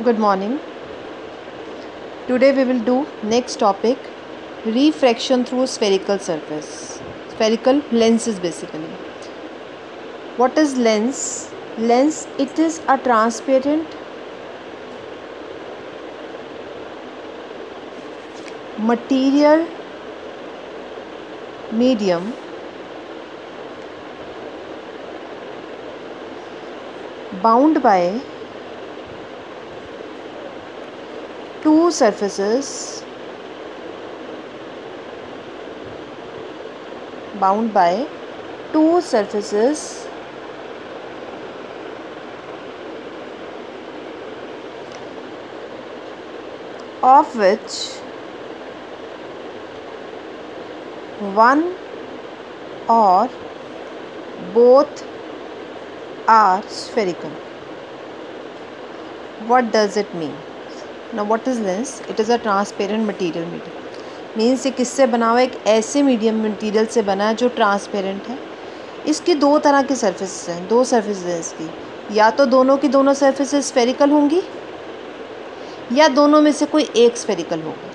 Good morning. Today we will do next topic, refraction through spherical surface. Spherical lenses basically. What is lens? Lens, it is a transparent material medium bound by two surfaces of which one or both are spherical. What does it mean? Now what is lens? It is a transparent material medium. Means ये किससे बना हुआ है? एक ऐसे medium material से बना है जो ट्रांसपेरेंट है. इसकी दो तरह की सर्फेसेस हैं, दो सर्फेसेस हैं इसकी. या तो दोनों की दोनों सर्फेसेस स्फेरिकल होंगी या दोनों में से कोई एक स्फेरिकल होगा.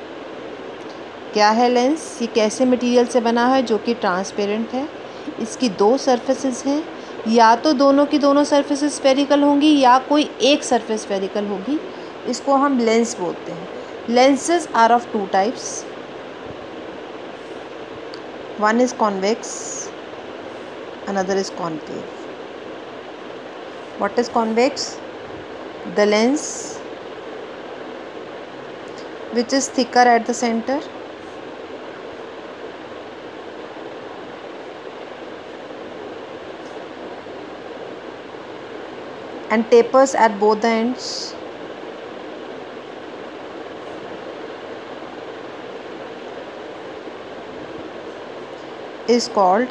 क्या है लेंस? ये कैसे मटेरियल से बना है जो कि ट्रांसपेरेंट है. इसकी दो सर्फेसेस हैं, या तो दोनों की दोनों सर्फेसेस स्फेरिकल होंगी या कोई एक सर्फेस स्फेरिकल होगी. इसको हम लेंस बोलते हैं. Lenses are of two types. One is convex, another is concave. What is convex? The lens which is thicker at the center and tapers at both the ends. Is called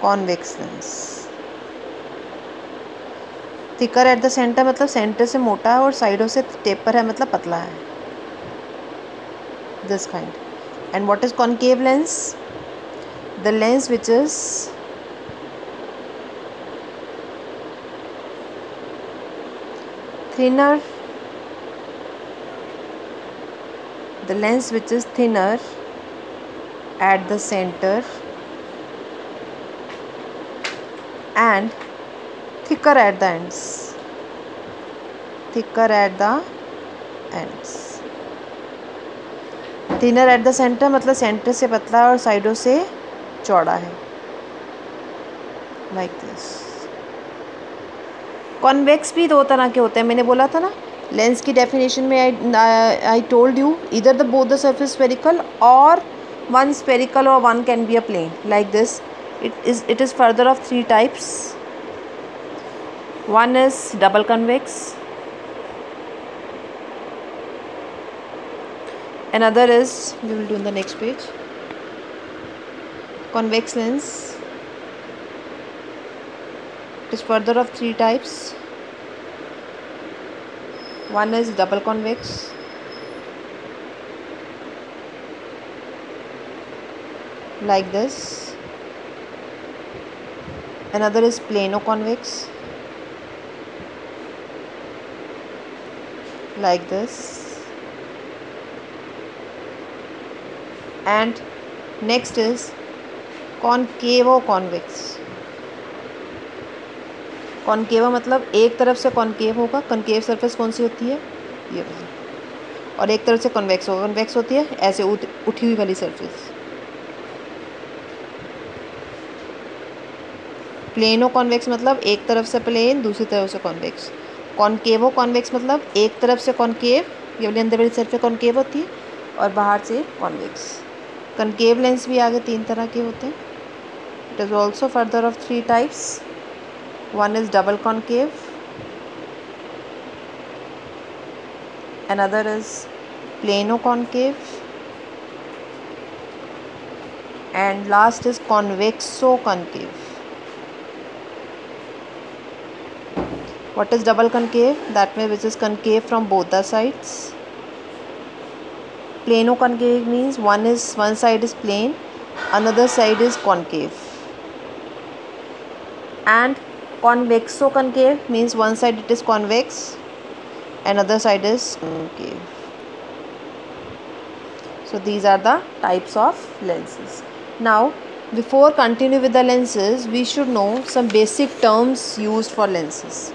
convex lens. Thicker at the centre मतलब centre से मोटा है और साइडों से taper है मतलब पतला है. This kind. And what is concave lens? The lens which is thinner, the lens which is thinner at the center and thicker at the ends. Thinner at the center मतलब सेंटर से पतला और साइडों से चौड़ा है. Like this. कॉन्वेक्स भी दो तरह के होते हैं. मैंने बोला था ना लेंस की डेफिनेशन में आई टोल्ड यू इधर the both the surface spherical और one spherical or one can be a plane like this. It is further of three types. One is double convex, another is, we will do in the next page, convex lens. It is further of three types. One is double convex, like this. Another is plano convex, like this. And next is concavo convex. कॉन्केवा मतलब एक तरफ से concave होगा. Concave surface कौन सी होती है? ये वाली. और एक तरफ से कॉन्वेक्स होगा. कॉन्वेक्स होती है ऐसे उठी हुई वाली सरफेस. प्लेनो कॉन्वेक्स मतलब एक तरफ से प्लेन दूसरी तरफ से कॉन्वेक्स. कॉन्केवो कॉन्वेक्स मतलब एक तरफ से कॉन्केव, ये वाली अंदर वाली सरफेस कॉन्केव होती है और बाहर से कॉन्वेक्स. कॉन्केव लेंस भी आगे तीन तरह के होते हैं. It is also further of three types. One is double concave, another is plano concave, and last is convexo concave. What is double concave? That means which is concave from both the sides. Plano concave means one side is plane, another side is concave. And Convexo concave means one side it is convex, another side is concave. So these are the types of lenses. Now before continue with the lenses, we should know some basic terms used for lenses.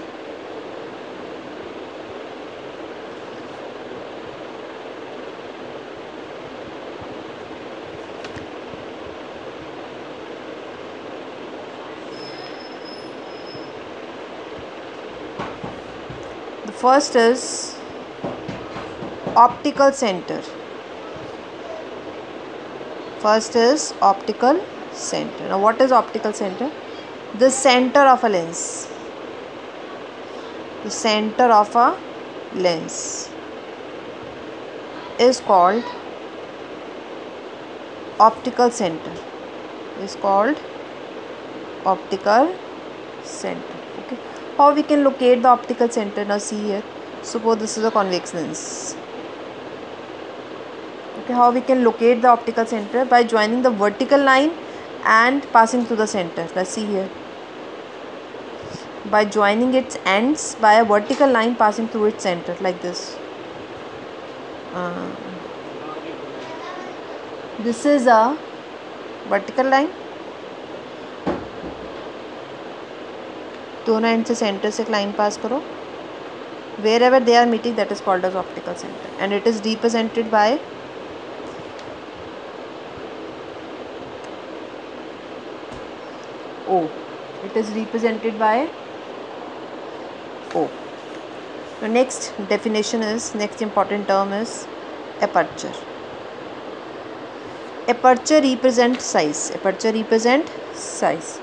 The first is optical center. First is optical center. Now what is optical center? The center of a lens. The center of a lens is called optical center. Is called optical center. Okay. How we can locate the optical center? Now see here. Suppose this is a convex lens. Okay, how we can locate the optical center? By joining the vertical line and passing through the center. Let's see here. By joining its ends by a vertical line passing through its center, like this. This is a vertical line. दोनों and से centre से एक line पास करो. Wherever they are meeting, that is called as optical center, and it is represented by O. It is represented by O. The next definition is, next important term is aperture. Aperture represents size. Aperture represent size.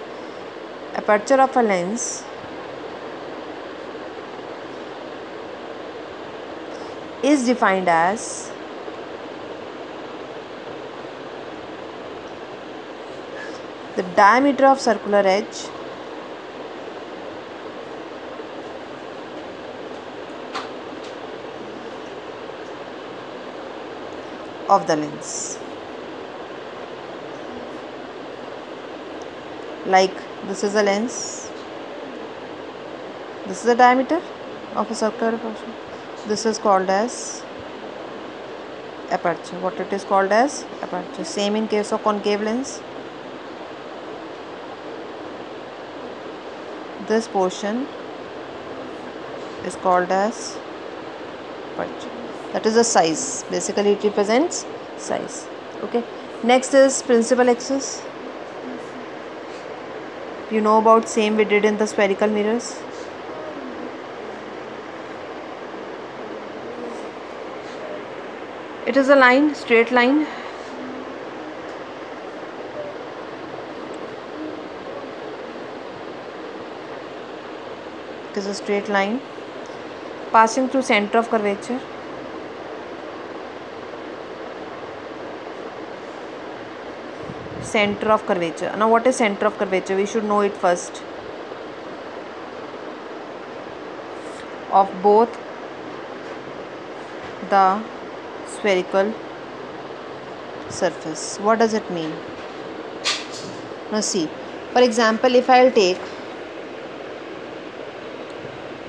Aperture of a lens is defined as the diameter of circular edge of the lens. Like this is a lens, this is the diameter of a circular portion. This is called as aperture. What it is called as? Aperture. Same in case of concave lens. This portion is called as aperture. That is the size. Basically it represents size. Okay. Next is principal axis. You know about same we did in the spherical mirrors. It is a line, straight line. It is a straight line passing through center of curvature. Center of curvature. Now what is center of curvature? We should know it first. Of both the spherical surface. What does it mean? Now see, for example, if I will take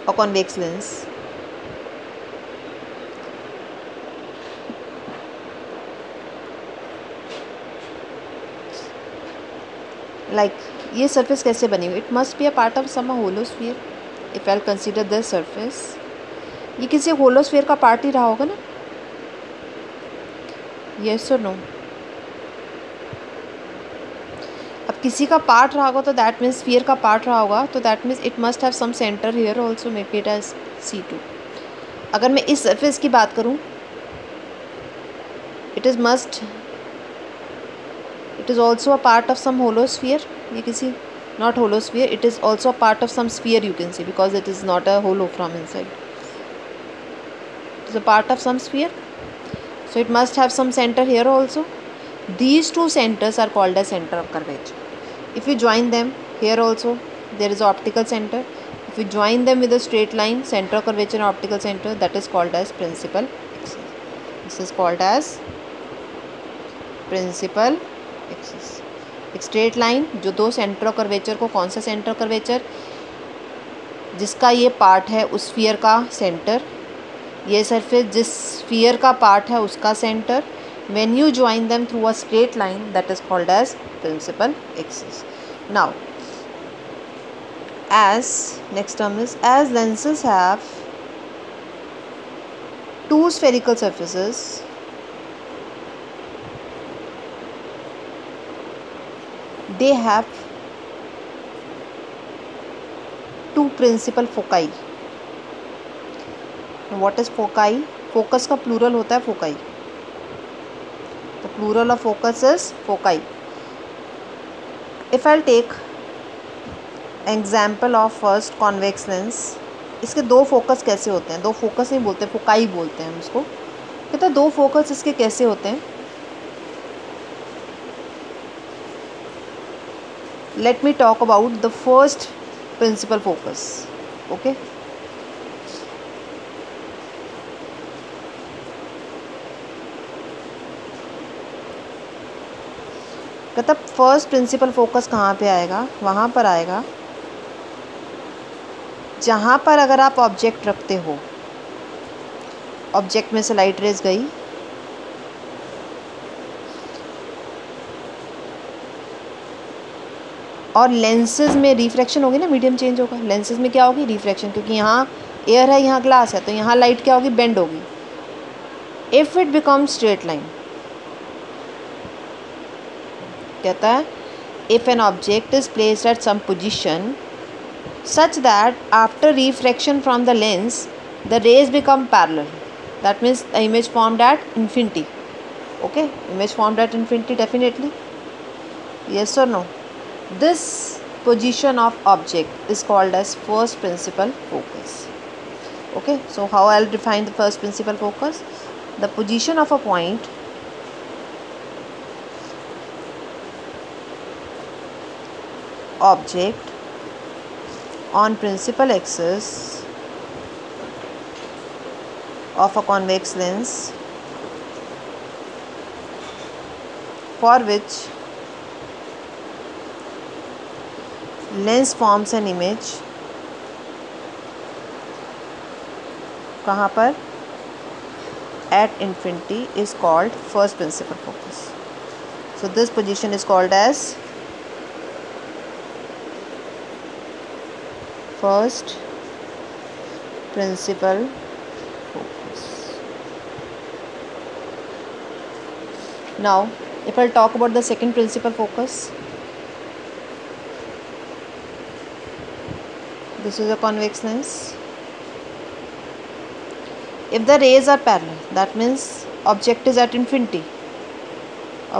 a convex lens, like ये surface कैसे बनी हुई? It must be a part of some hollow sphere. If I'll consider this surface, ये किसी hollow sphere का part ही रहा होगा ना? Yes or no? अब किसी का part रहा होगा तो that means sphere का part रहा होगा तो that means it must have some center here also, make it as C2. अगर मैं इस surface की बात करूँ, it is also a part of some hollow sphere. ये किसी not hollow sphere, it is also a part of some sphere, you can see, because it is not a hollow from inside. It is a part of some sphere, so it must have some center here also. These two centers are called as center of curvature. If you join them, here also there is an optical center. If you join them with a straight line, center of curvature and optical center, that is called as principal axis. This is called as principal axis. एक straight line जो दो centre of curvature को, कौन सा centre of curvature? जिसका ये part है उस स्फीयर का सेंटर, ये सरफेस जिस स्फीयर का पार्ट है उसका centre. When you join them through a straight line, that is called as principal axis. Now, as next term is, as lenses have two spherical surfaces, they have two principal foci. What is foci? Focus का plural होता है foci. The plural of focus is foci. If I'll take example of first convex lens, इसके दो focus कैसे होते हैं? दो focus नहीं बोलते, फोकाई बोलते हैं हम इसको. कहते हैं दो फोकस इसके कैसे होते हैं. Let me talk about the first principal focus. Okay. कहता फर्स्ट प्रिंसिपल फोकस कहाँ पे आएगा? वहाँ पर आएगा जहाँ पर अगर आप ऑब्जेक्ट रखते हो, ऑब्जेक्ट में से लाइट रेज गई, और लेंसेज में रिफ्रैक्शन होगी ना, मीडियम चेंज होगा. लेंसेज में क्या होगी? रिफ्रैक्शन, क्योंकि यहाँ एयर है, यहाँ ग्लास है, तो यहाँ लाइट क्या होगी? बेंड होगी. If it become straight line, कहता है if an object is placed at some position such that after refraction from the lens the rays become parallel, that means the image formed at infinity. Okay, image formed at infinity, definitely, yes or no? This position of object is called as first principal focus. Okay, so how I'll define the first principal focus? The position of a point object on principal axis of a convex lens for which lens forms an image. कहाँ पर? At infinity is called first principal focus. So this position is called as first principal focus. Now, if I talk about the second principal focus, this is a convex lens. If the rays are parallel, that means object is at infinity.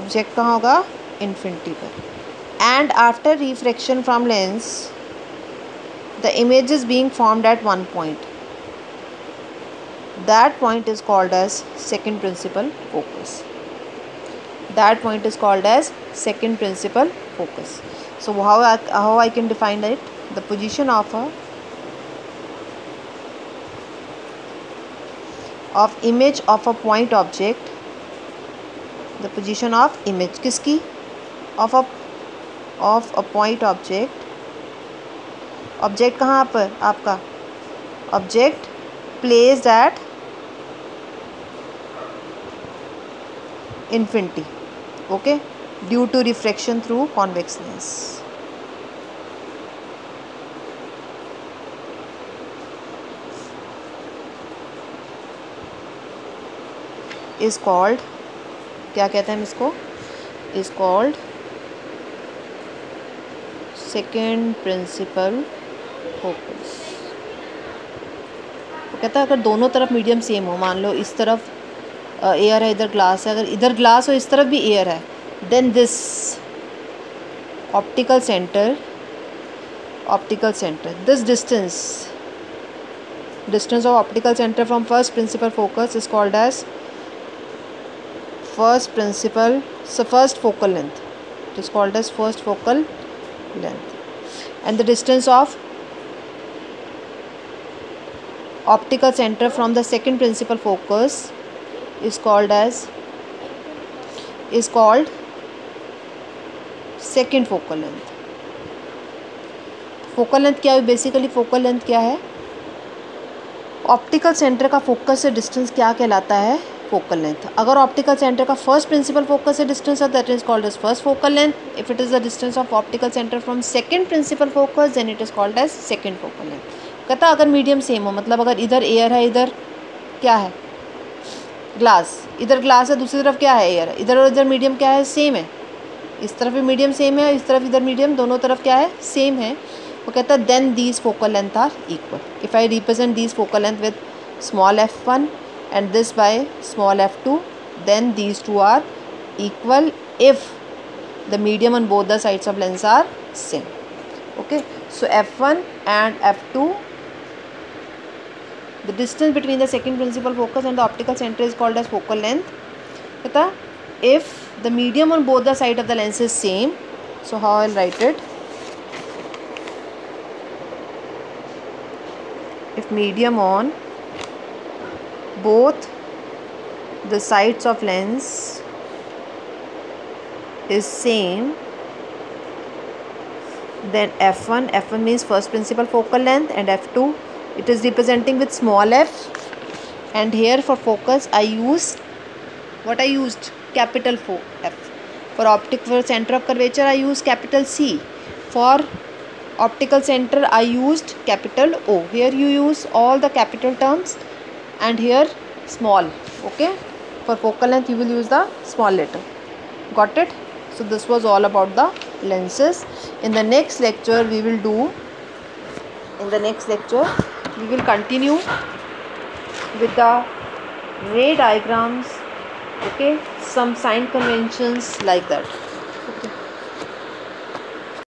Object कहाँ होगा? Infinity पर. And after refraction from lens, the image is being formed at one point. That point is called as second principal focus. That point is called as second principal focus. So how I can define it? The position of image of a point object. The position of image किसकी? Of a point object. Object कहाँ पर आपका? Object placed at infinity. Okay, due to refraction through convex lens. Is called, क्या कहते हैं हम इसको? Is called second principal focus. तो कहता है अगर दोनों तरफ मीडियम सेम हो, मान लो इस तरफ एयर है, इधर ग्लास है, अगर इधर ग्लास हो इस तरफ भी एयर है, then this optical centre, this distance of optical center from first principal focus is called as first focal length. It is called as first focal length. And the distance of optical center from the second principal focus is called second focal length. Focal length क्या है basically? Focal length क्या है? Optical centre का focus से distance क्या कहलाता है? Focal length. अगर ऑप्टिकल सेंटर का फर्स्ट प्रिंसिपल फोकस से डिस्टेंस है that is called as first focal length. If it is the distance of optical centre from second principal focus then it is called as second focal length. कहता अगर medium same हो, मतलब अगर इधर air है, इधर क्या है? ग्लास. इधर ग्लास है, दूसरी तरफ क्या है? एयर है. इधर और इधर मीडियम क्या है? सेम है. इस तरफ भी मीडियम सेम है, इस तरफ इधर मीडियम, दोनों तरफ क्या है? सेम है. वो कहता है then these focal length are equal. If I represent these focal length with small f1 and this by small f2, then these two are equal if the medium on both the sides of lens are same. Okay, so f1 and f2, the distance between the second principal focus and the optical center is called as focal length. Kata if the medium on both the side of the lens is same, so how I'll write it? If medium on both the sides of lens is same, then f1 means first principal focal length, and f2 it is representing with small f, and here for focus I used what I used? Capital F. For center of curvature I used capital C. For optical center I used capital O. Here you use all the capital terms and here small. Okay, for focal length you will use the small letter. Got it? So this was all about the lenses. In the next lecture we will continue with the ray diagrams, okay, some sign conventions like that.